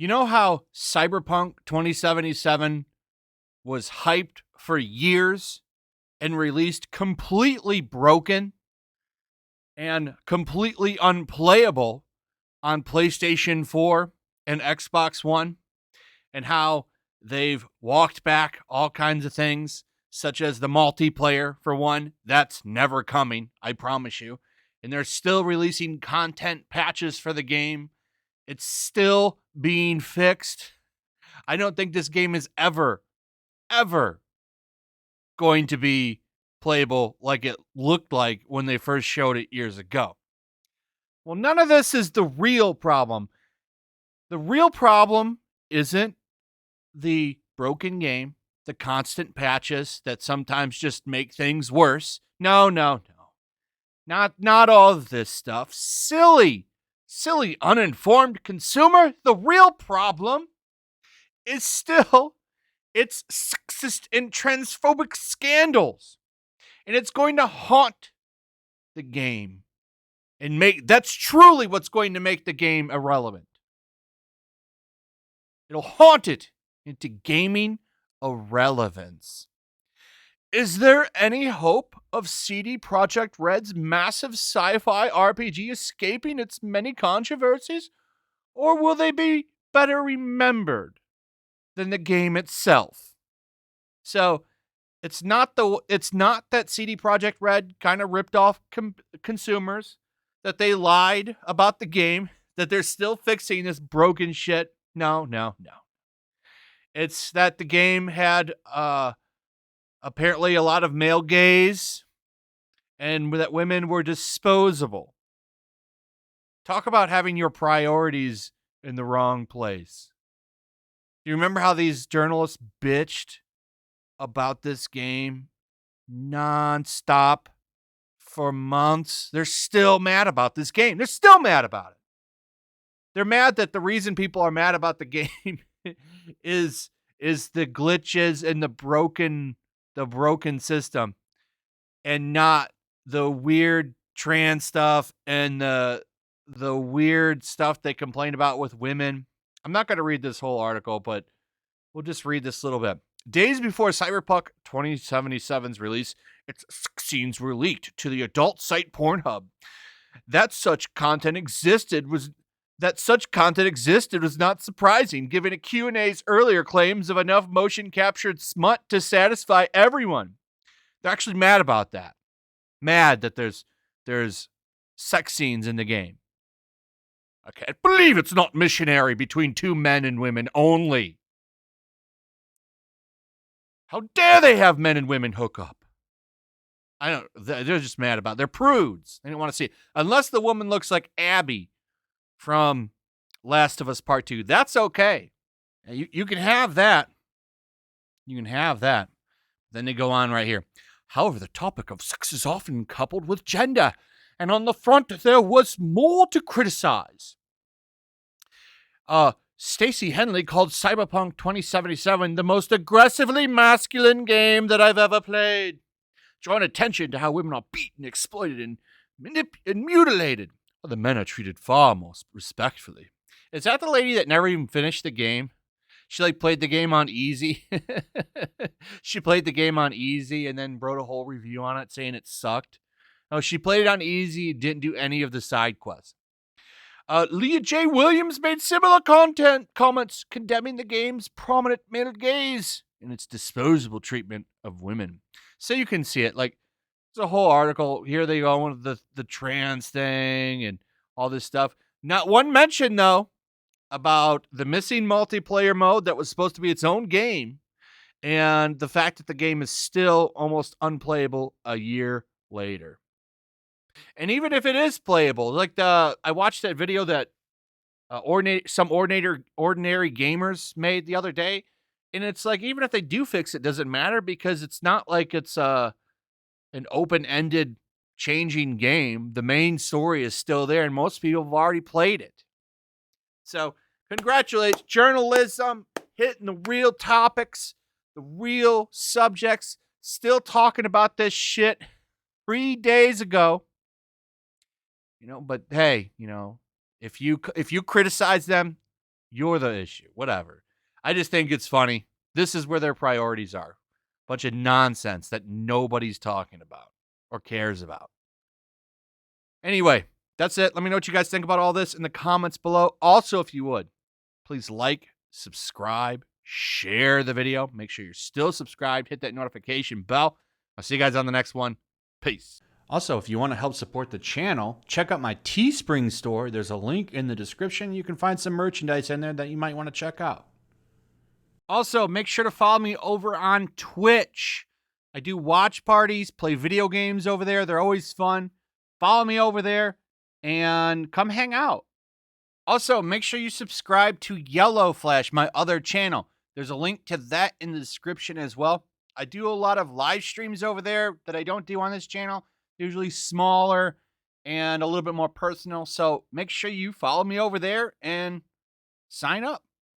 You know how Cyberpunk 2077 was hyped for years and released completely broken and completely unplayable on PlayStation 4 and Xbox One, and how they've walked back all kinds of things, such as the multiplayer, for one. That's never coming, I promise you. And they're still releasing content patches for the game. It's still being fixed. I don't think this game is ever going to be playable like it looked like when they first showed it years ago. Well, none of this is the real problem. The real problem isn't the broken game, the constant patches that sometimes just make things worse. No. Not all of this stuff. Silly, uninformed consumer. The real problem is still its sexist and transphobic scandals. And it's going to haunt the game. And that's truly what's going to make the game irrelevant. It'll haunt it into gaming irrelevance. Is there any hope of CD Projekt Red's massive sci-fi RPG escaping its many controversies? Or will they be better remembered than the game itself? So, it's not that CD Projekt Red kind of ripped off consumers, that they lied about the game, that they're still fixing this broken shit. No. It's that the game had apparently a lot of male gaze and that women were disposable. Talk about having your priorities in the wrong place. Do you remember how these journalists bitched about this game nonstop for months? They're still mad about this game. They're still mad about it. They're mad that the reason people are mad about the game is the glitches and the broken system, and not the weird trans stuff and the weird stuff they complain about with women. I'm not going to read this whole article, but we'll just read this little bit. Days before Cyberpunk 2077's release, its scenes were leaked to the adult site Pornhub. That such content existed was not surprising, given a Q&A's earlier claims of enough motion captured smut to satisfy everyone. They're actually mad about that. Mad that there's sex scenes in the game. I can't believe it's not missionary between two men and women only. How dare they have men and women hook up? They're just mad about it. They're prudes. They don't want to see it. Unless the woman looks like Abby from Last of Us Part 2. That's okay. You can have that. You can have that. Then they go on right here. However, the topic of sex is often coupled with gender, and on the front there was more to criticize. Stacey Henley called Cyberpunk 2077 the most aggressively masculine game that I've ever played, drawing attention to how women are beaten, exploited, and mutilated. The men are treated far more respectfully. Is that the lady that never even finished the game? She played the game on easy. She played the game on easy and then wrote a whole review on it saying it sucked. No, she played it on easy, didn't do any of the side quests. Leah J. Williams made similar comments condemning the game's prominent male gaze and its disposable treatment of women. So you can see it. There's a whole article. Here they go with the trans thing and all this stuff. Not one mention, though, about the missing multiplayer mode that was supposed to be its own game, and the fact that the game is still almost unplayable a year later. And even if it is playable, I watched that video that some ordinary gamers made the other day, and it's even if they do fix it, doesn't matter, because it's not like it's an open-ended changing game. The main story is still there, and most people have already played it. So, congratulations, journalism, hitting the real topics, the real subjects, still talking about this shit 3 days ago. But hey, if you criticize them, You're the issue. Whatever. I just think it's funny. This is where their priorities are. Bunch of nonsense that nobody's talking about or cares about. Anyway, that's it. Let me know what you guys think about all this in the comments below. Also, if you would, please like, subscribe, share the video. Make sure you're still subscribed. Hit that notification bell. I'll see you guys on the next one. Peace. Also, if you want to help support the channel, check out my Teespring store. There's a link in the description. You can find some merchandise in there that you might want to check out. Also, make sure to follow me over on Twitch. I do watch parties, play video games over there. They're always fun. Follow me over there and come hang out. Also, make sure you subscribe to YellowFlash, my other channel. There's a link to that in the description as well. I do a lot of live streams over there that I don't do on this channel. Usually smaller and a little bit more personal. So make sure you follow me over there and sign up.